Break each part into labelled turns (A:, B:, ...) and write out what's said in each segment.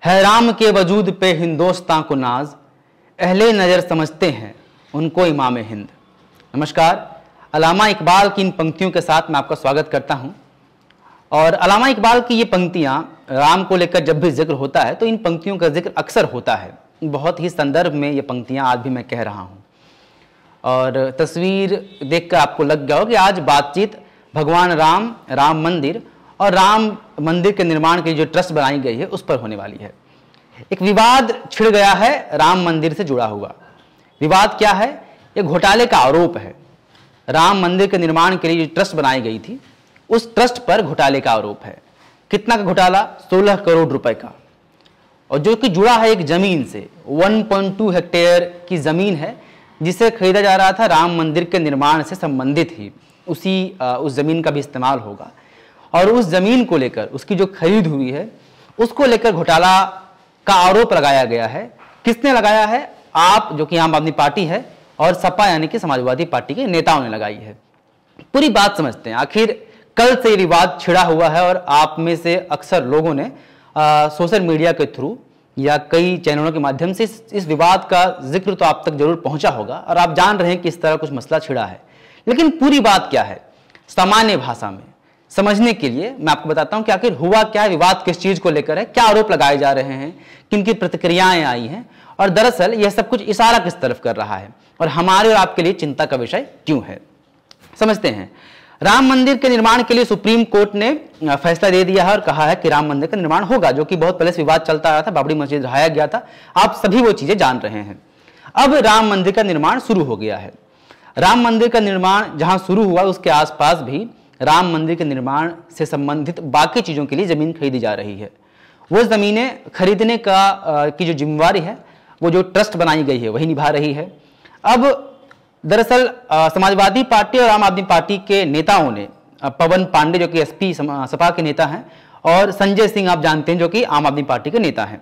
A: है राम के वजूद पे हिंदोस्तां को नाज, अहले नज़र समझते हैं उनको इमाम हिंद। नमस्कार, अल्लामा इकबाल की इन पंक्तियों के साथ मैं आपका स्वागत करता हूं। और अल्लामा इकबाल की ये पंक्तियां राम को लेकर जब भी जिक्र होता है तो इन पंक्तियों का जिक्र अक्सर होता है। बहुत ही संदर्भ में ये पंक्तियां आज भी मैं कह रहा हूं। और तस्वीर देखकर आपको लग गया हो कि आज बातचीत भगवान राम, राम मंदिर और राम मंदिर के निर्माण की जो ट्रस्ट बनाई गई है उस पर होने वाली है। एक विवाद छिड़ गया है राम मंदिर से जुड़ा हुआ। विवाद क्या है? एक घोटाले का आरोप है। राम मंदिर के निर्माण के लिए जो ट्रस्ट बनाई गई थी उस ट्रस्ट पर घोटाले का आरोप है। कितना का घोटाला? 16 करोड़ रुपए का, और जो कि जुड़ा है एक जमीन से। 1.2 हेक्टेयर की जमीन है जिसे खरीदा जा रहा था राम मंदिर के निर्माण से संबंधित ही। उस जमीन का भी इस्तेमाल होगा और उस जमीन को लेकर, उसकी जो खरीद हुई है उसको लेकर घोटाला का आरोप लगाया गया है। किसने लगाया है? आप, जो कि आम आदमी पार्टी है, और सपा यानी कि समाजवादी पार्टी के नेताओं ने लगाई है। पूरी बात समझते हैं। आखिर कल से ये विवाद छिड़ा हुआ है और आप में से अक्सर लोगों ने सोशल मीडिया के थ्रू या कई चैनलों के माध्यम से इस विवाद का जिक्र तो आप तक जरूर पहुंचा होगा और आप जान रहे हैं कि इस तरह कुछ मसला छिड़ा है। लेकिन पूरी बात क्या है, सामान्य भाषा में समझने के लिए मैं आपको बताता हूं कि आखिर हुआ क्या है, विवाद किस चीज को लेकर है, क्या आरोप लगाए जा रहे हैं, किन की प्रतिक्रियाएं आई हैं और दरअसल यह सब कुछ इशारा किस तरफ कर रहा है और हमारे और आपके लिए चिंता का विषय क्यों है। समझते हैं। राम मंदिर के निर्माण के लिए सुप्रीम कोर्ट ने फैसला दे दिया है और कहा है कि राम मंदिर का निर्माण होगा, जो कि बहुत पहले से विवाद चलता रहा था। बाबरी मस्जिद ढहाया गया था, आप सभी वो चीजें जान रहे हैं। अब राम मंदिर का निर्माण शुरू हो गया है। राम मंदिर का निर्माण जहां शुरू हुआ उसके आसपास भी राम मंदिर के निर्माण से संबंधित बाकी चीजों के लिए जमीन खरीदी जा रही है। वो जमीनें खरीदने की जो जिम्मेवारी है वो जो ट्रस्ट बनाई गई है वही निभा रही है। अब दरअसल समाजवादी पार्टी और आम आदमी पार्टी के नेताओं ने, पवन पांडे जो कि एसपी सपा के नेता हैं और संजय सिंह आप जानते हैं जो कि आम आदमी पार्टी के नेता हैं,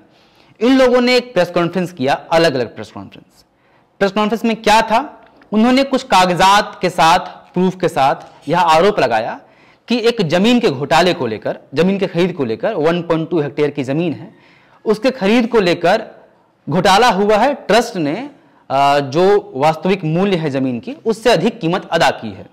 A: इन लोगों ने एक प्रेस कॉन्फ्रेंस किया, अलग अलग प्रेस कॉन्फ्रेंस। प्रेस कॉन्फ्रेंस में क्या था? उन्होंने कुछ कागजात के साथ, प्रूफ के साथ यह आरोप लगाया कि एक जमीन के घोटाले को लेकर, जमीन के खरीद को लेकर, 1.2 हेक्टेयर की जमीन है, उसके खरीद को लेकर घोटाला हुआ है। ट्रस्ट ने जो वास्तविक मूल्य है जमीन की उससे अधिक कीमत अदा की है।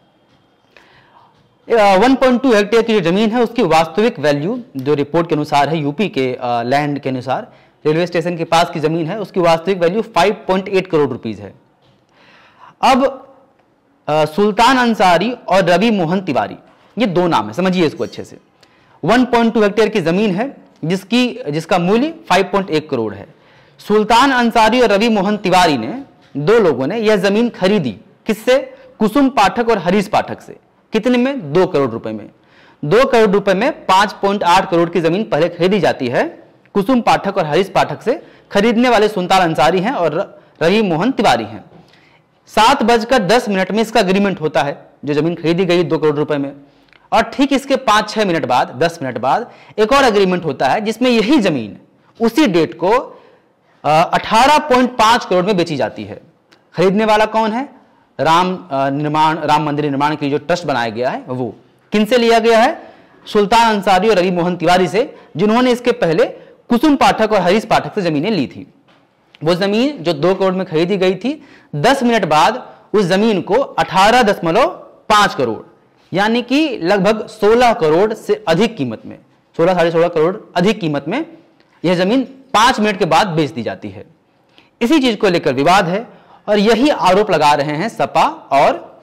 A: 1.2 हेक्टेयर की जो जमीन है उसकी वास्तविक वैल्यू, जो रिपोर्ट के अनुसार है, यूपी के लैंड के अनुसार, रेलवे स्टेशन के पास की जमीन है, उसकी वास्तविक वैल्यू 5.8 करोड़ रुपीज है। अब सुल्तान अंसारी और रवि मोहन तिवारी, ये दो नाम है, समझिए इसको अच्छे से। 1.2 हेक्टेयर की जमीन है जिसका मूल्य 5.1 करोड़ है। सुल्तान अंसारी और रवि मोहन तिवारी ने, दो लोगों ने यह जमीन खरीदी। किससे? कुसुम पाठक और हरीश पाठक से। कितने में? 2 करोड़ रुपए में। 2 करोड़ रुपए में 5.8 करोड़ की जमीन पहले खरीदी जाती है। कुसुम पाठक और हरीश पाठक से खरीदने वाले सुल्तान अंसारी हैं और रवि मोहन तिवारी हैं। 7:10 में इसका एग्रीमेंट होता है, जो जमीन खरीदी गई 2 करोड़ रुपए में। और ठीक इसके 5-6 मिनट बाद, 10 मिनट बाद एक और एग्रीमेंट होता है जिसमें यही जमीन उसी डेट को 18.5 करोड़ में बेची जाती है। खरीदने वाला कौन है? राम मंदिर निर्माण के लिए जो ट्रस्ट बनाया गया है वो किनसे लिया गया है? सुल्तान अंसारी और रवि मोहन तिवारी से, जिन्होंने इसके पहले कुसुम पाठक और हरीश पाठक से जमीनें ली थी। वो जमीन जो 2 करोड़ में खरीदी गई थी, 10 मिनट बाद उस जमीन को 18.5 करोड़ यानी कि लगभग 16 करोड़ से अधिक कीमत में, 16-16.5 करोड़ अधिक कीमत में यह जमीन 5 मिनट के बाद बेच दी जाती है। इसी चीज को लेकर विवाद है और यही आरोप लगा रहे हैं सपा और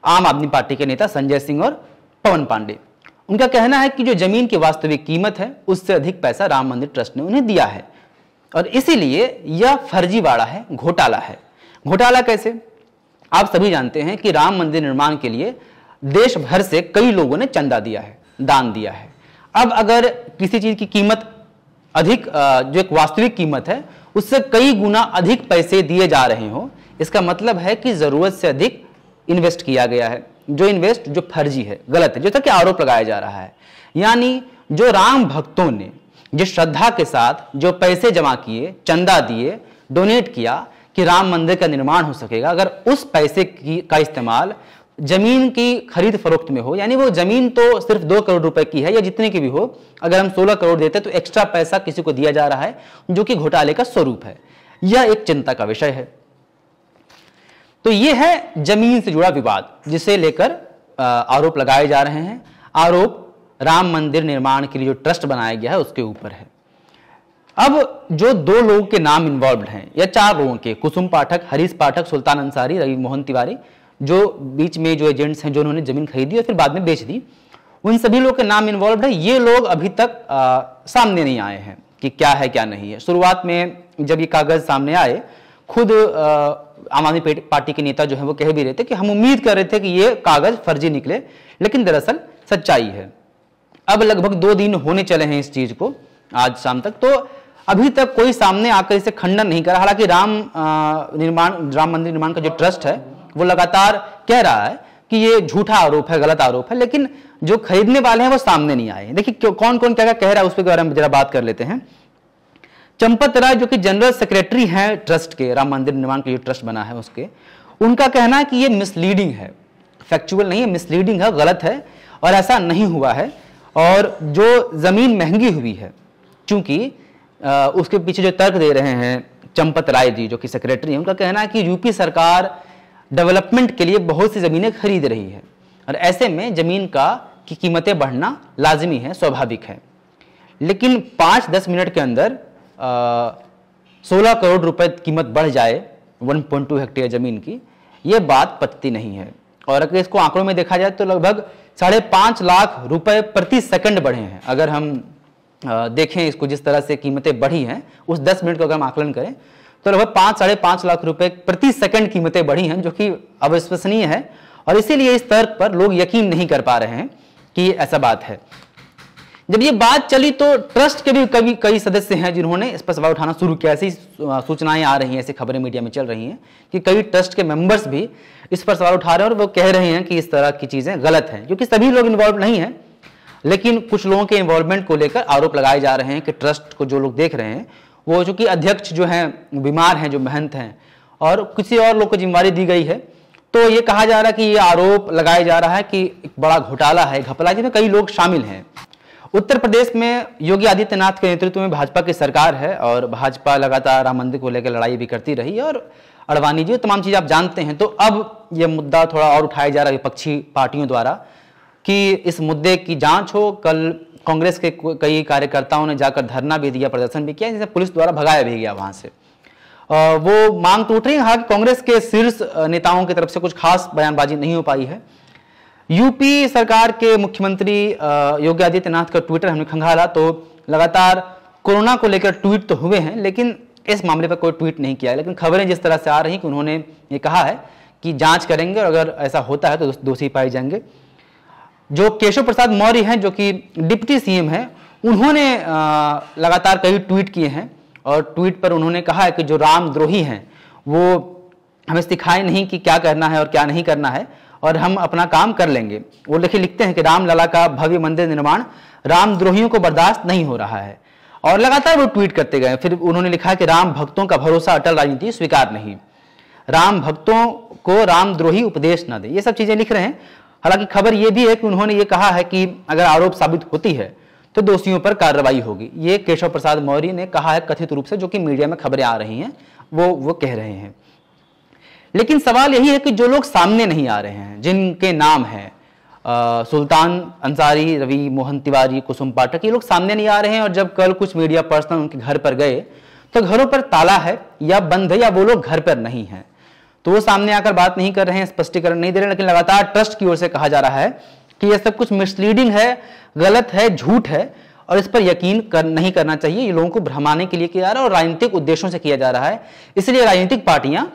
A: आम आदमी पार्टी के नेता संजय सिंह और पवन पांडे। उनका कहना है कि जो जमीन की वास्तविक कीमत है उससे अधिक पैसा राम मंदिर ट्रस्ट ने उन्हें दिया है और इसीलिए यह फर्जीवाड़ा है, घोटाला है। घोटाला कैसे? आप सभी जानते हैं कि राम मंदिर निर्माण के लिए देश भर से कई लोगों ने चंदा दिया है, दान दिया है। अब अगर किसी चीज की कीमत अधिक, जो एक वास्तविक कीमत है उससे कई गुना अधिक पैसे दिए जा रहे हो, इसका मतलब है कि जरूरत से अधिक इन्वेस्ट किया गया है। जो फर्जी है, गलत है, जैसा कि आरोप लगाया जा रहा है। यानी जो राम भक्तों ने जिस श्रद्धा के साथ जो पैसे जमा किए, चंदा दिए, डोनेट किया कि राम मंदिर का निर्माण हो सकेगा, अगर उस पैसे का इस्तेमाल जमीन की खरीद फरोख्त में हो, यानी वो जमीन तो सिर्फ 2 करोड़ रुपए की है या जितने की भी हो, अगर हम 16 करोड़ देते तो एक्स्ट्रा पैसा किसी को दिया जा रहा है, जो कि घोटाले का स्वरूप है। यह एक चिंता का विषय है। तो यह है जमीन से जुड़ा विवाद, जिसे लेकर आरोप लगाए जा रहे हैं। आरोप राम मंदिर निर्माण के लिए जो ट्रस्ट बनाया गया है उसके ऊपर है। अब जो 2 लोगों के नाम इन्वॉल्व्ड हैं या 4 लोगों के, कुसुम पाठक, हरीश पाठक, सुल्तान अंसारी, रवि मोहन तिवारी, जो बीच में जो एजेंट्स हैं जो उन्होंने जमीन खरीदी और फिर बाद में बेच दी, उन सभी लोगों के नाम इन्वॉल्व है। ये लोग अभी तक सामने नहीं आए हैं कि क्या है क्या नहीं है। शुरुआत में जब ये कागज सामने आए, खुद आम आदमी पार्टी के नेता जो है वो कह भी रहे थे कि हम उम्मीद कर रहे थे कि ये कागज फर्जी निकले, लेकिन दरअसल सच्चाई है। अब लगभग 2 दिन होने चले हैं इस चीज को, आज शाम तक, तो अभी तक कोई सामने आकर इसे खंडन नहीं करा। हालांकि राम मंदिर निर्माण का जो ट्रस्ट है वो लगातार कह रहा है कि ये झूठा आरोप है, गलत आरोप है, लेकिन जो खरीदने वाले हैं वो सामने नहीं आए। देखिए कौन कौन क्या क्या कह रहा है उसके बारे में जरा बात कर लेते हैं। चंपत राय जो कि जनरल सेक्रेटरी हैं ट्रस्ट के, राम मंदिर निर्माण के जो ट्रस्ट बना है उसके, उनका कहना है कि ये मिसलीडिंग है, फैक्चुअल नहीं है, मिसलीडिंग है, गलत है और ऐसा नहीं हुआ है। और जो जमीन महंगी हुई है, चूंकि उसके पीछे जो तर्क दे रहे हैं चंपत राय जी जो कि सेक्रेटरी हैं, उनका कहना है कि यूपी सरकार डेवलपमेंट के लिए बहुत सी जमीनें खरीद रही है और ऐसे में जमीन की कीमतें बढ़ना लाजमी है, स्वाभाविक है। लेकिन 5-10 मिनट के अंदर 16 करोड़ रुपए कीमत बढ़ जाए 1.2 हेक्टेयर जमीन की, यह बात पतती नहीं है। और अगर इसको आंकड़ों में देखा जाए तो लगभग 5.5 लाख रुपए प्रति सेकंड बढ़े हैं। अगर हम देखें इसको, जिस तरह से कीमतें बढ़ी हैं, उस 10 मिनट का अगर हम आकलन करें तो लगभग 5-5.5 लाख रुपए प्रति सेकंड कीमतें बढ़ी हैं, जो कि अविश्वसनीय है। और इसीलिए इस तर्क पर लोग यकीन नहीं कर पा रहे हैं कि ऐसा बात है। जब ये बात चली तो ट्रस्ट के भी कई सदस्य हैं जिन्होंने इस पर सवाल उठाना शुरू किया। ऐसी सूचनाएं आ रही हैं, ऐसी खबरें मीडिया में चल रही हैं कि कई ट्रस्ट के मेंबर्स भी इस पर सवाल उठा रहे हैं और वो कह रहे हैं कि इस तरह की चीजें गलत हैं, क्योंकि सभी लोग इन्वॉल्व नहीं हैं, लेकिन कुछ लोगों के इन्वॉल्वमेंट को लेकर आरोप लगाए जा रहे हैं कि ट्रस्ट को जो लोग देख रहे हैं, वो चूंकि अध्यक्ष जो हैं बीमार हैं, जो महंत हैं, और किसी और लोग को जिम्मेवारी दी गई है, तो ये कहा जा रहा है कि ये आरोप लगाया जा रहा है कि एक बड़ा घोटाला है, घपला, जिसमें कई लोग शामिल हैं। उत्तर प्रदेश में योगी आदित्यनाथ के नेतृत्व में भाजपा की सरकार है और भाजपा लगातार राम मंदिर को लेकर लड़ाई भी करती रही है और अडवाणी जी तमाम चीज़ आप जानते हैं। तो अब यह मुद्दा थोड़ा और उठाया जा रहा है विपक्षी पार्टियों द्वारा कि इस मुद्दे की जांच हो। कल कांग्रेस के कई कार्यकर्ताओं ने जाकर धरना भी दिया, प्रदर्शन भी किया, जिसे पुलिस द्वारा भगाया भी गया वहां से। वो मांग तो उठ रही है, हालांकि कांग्रेस के शीर्ष नेताओं की तरफ से कुछ खास बयानबाजी नहीं हो पाई है। यूपी सरकार के मुख्यमंत्री योगी आदित्यनाथ का ट्विटर हमने खंगाला तो लगातार कोरोना को लेकर ट्वीट तो हुए हैं, लेकिन इस मामले पर कोई ट्वीट नहीं किया है। लेकिन खबरें जिस तरह से आ रही कि उन्होंने ये कहा है कि जांच करेंगे और अगर ऐसा होता है तो दोषी पाए जाएंगे। जो केशव प्रसाद मौर्य हैं, जो कि डिप्टी सीएम हैं, उन्होंने लगातार कई ट्वीट किए हैं और ट्वीट पर उन्होंने कहा है कि जो रामद्रोही हैं वो हमें सिखाए नहीं कि क्या करना है और क्या नहीं करना है, और हम अपना काम कर लेंगे। वो लिखते हैं कि रामलला का भव्य मंदिर निर्माण रामद्रोहियों को बर्दाश्त नहीं हो रहा है, और लगातार वो ट्वीट करते गए। फिर उन्होंने लिखा कि राम भक्तों का भरोसा अटल राजनीति स्वीकार नहीं, राम भक्तों को रामद्रोही उपदेश न दे, ये सब चीजें लिख रहे हैं। हालांकि खबर ये भी है कि उन्होंने ये कहा है कि अगर आरोप साबित होती है तो दोषियों पर कार्रवाई होगी। ये केशव प्रसाद मौर्य ने कहा है कथित रूप से, जो कि मीडिया में खबरें आ रही हैं वो कह रहे हैं। लेकिन सवाल यही है कि जो लोग सामने नहीं आ रहे हैं, जिनके नाम हैं सुल्तान अंसारी, रवि मोहन तिवारी, कुसुम पाठक, ये लोग सामने नहीं आ रहे हैं। और जब कल कुछ मीडिया पर्सन उनके घर पर गए तो घरों पर ताला है या बंद है या वो लोग घर पर नहीं है, तो वो सामने आकर बात नहीं कर रहे हैं, स्पष्टीकरण नहीं दे रहे हैं। लेकिन लगातार ट्रस्ट की ओर से कहा जा रहा है कि यह सब कुछ मिसलीडिंग है, गलत है, झूठ है और इस पर यकीन नहीं करना चाहिए। ये लोगों को भ्रमाने के लिए किया जा रहा है और राजनीतिक उद्देश्यों से किया जा रहा है, इसलिए राजनीतिक पार्टियां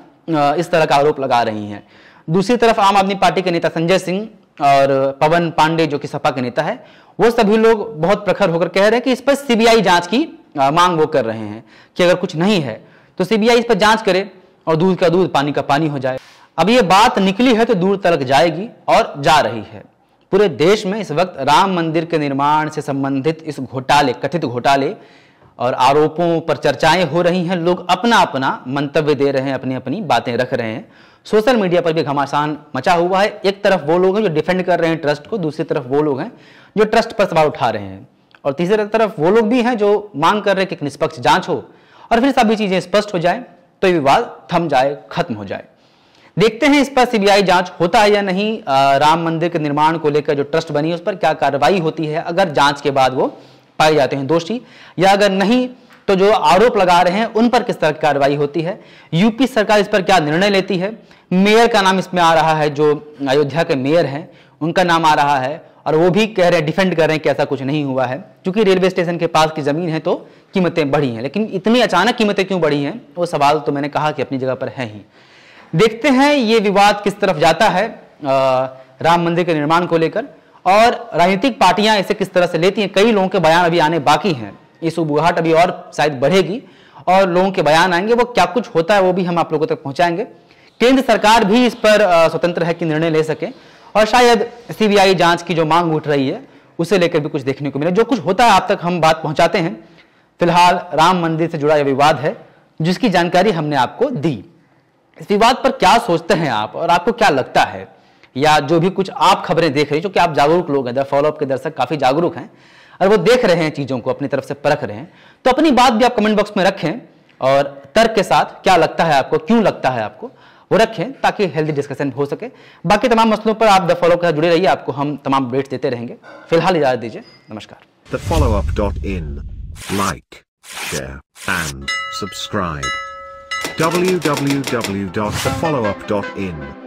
A: इस तरह का आरोप लगा रही हैं। दूसरी तरफ आम आदमी पार्टी के नेता संजय सिंह और पवन पांडे, जो कि सपा के नेता है, वो सभी लोग बहुत प्रखर होकर कह रहे हैं कि इस पर सीबीआई जांच की मांग वो कर रहे हैं कि अगर कुछ नहीं है तो सीबीआई इस पर जांच करे और दूध का दूध, पानी का पानी हो जाए। अब ये बात निकली है तो दूर तक जाएगी और जा रही है। पूरे देश में इस वक्त राम मंदिर के निर्माण से संबंधित इस घोटाले, कथित घोटाले और आरोपों पर चर्चाएं हो रही हैं, लोग अपना अपना मंतव्य दे रहे हैं, अपनी अपनी बातें रख रहे हैं। सोशल मीडिया पर भी घमासान मचा हुआ है। एक तरफ वो लोग हैं जो डिफेंड कर रहे हैं ट्रस्ट को, दूसरी तरफ वो लोग हैं जो ट्रस्ट पर सवाल उठा रहे हैं, और तीसरी तरफ वो लोग भी हैं जो मांग कर रहे हैं कि एक निष्पक्ष जांच हो और फिर सभी चीजें स्पष्ट हो जाए, तो ये विवाद थम जाए, खत्म हो जाए। देखते हैं इस पर सीबीआई जांच होता है या नहीं। राम मंदिर के निर्माण को लेकर जो ट्रस्ट बनी है उस पर क्या कार्रवाई होती है, अगर जांच के बाद वो पाए जाते हैं दोषी, या अगर नहीं तो जो आरोप लगा रहे हैं उन पर किस तरह की कार्रवाई होती है। यूपी सरकार इस पर क्या निर्णय लेती है। मेयर का नाम इसमें आ रहा है, जो अयोध्या के मेयर हैं उनका नाम आ रहा है, और वो भी कह रहे हैं, डिफेंड कर रहे हैं कि ऐसा कुछ नहीं हुआ है, क्योंकि रेलवे स्टेशन के पास की जमीन है तो कीमतें बढ़ी हैं। लेकिन इतनी अचानक कीमतें क्यों बढ़ी हैं, वो सवाल तो मैंने कहा कि अपनी जगह पर है ही। देखते हैं ये विवाद किस तरफ जाता है राम मंदिर के निर्माण को लेकर, और राजनीतिक पार्टियां इसे किस तरह से लेती हैं। कई लोगों के बयान अभी आने बाकी हैं, इस उबुहाट अभी और शायद बढ़ेगी और लोगों के बयान आएंगे। वो क्या कुछ होता है वो भी हम आप लोगों तक पहुंचाएंगे। केंद्र सरकार भी इस पर स्वतंत्र है कि निर्णय ले सके, और शायद सीबीआई जांच की जो मांग उठ रही है उसे लेकर भी कुछ देखने को मिले। जो कुछ होता है आप तक हम बात पहुंचाते हैं। फिलहाल राम मंदिर से जुड़ा यह विवाद है जिसकी जानकारी हमने आपको दी। इस विवाद पर क्या सोचते हैं आप, और आपको क्या लगता है, या जो भी कुछ आप खबरें देख रहे हैं, क्योंकि आप जागरूक लोग हैं, द फॉलोअप के दर्शक काफी जागरूक हैं और वो देख रहे हैं चीजों को, अपनी तरफ से परख रहे हैं, तो अपनी बात भी आप कमेंट बॉक्स में रखें और तर्क के साथ क्या लगता है आपको, क्यों लगता है आपको, वो रखें ताकि हेल्दी डिस्कशन हो सके। बाकी तमाम मसलों पर आप द फॉलो के साथ जुड़े रहिए, आपको हम तमाम अपडेट्स देते रहेंगे। फिलहाल इजाजत दीजिए, नमस्कार।
B: TheFollowUp.in. Like, share, and subscribe. www.thefollowup.in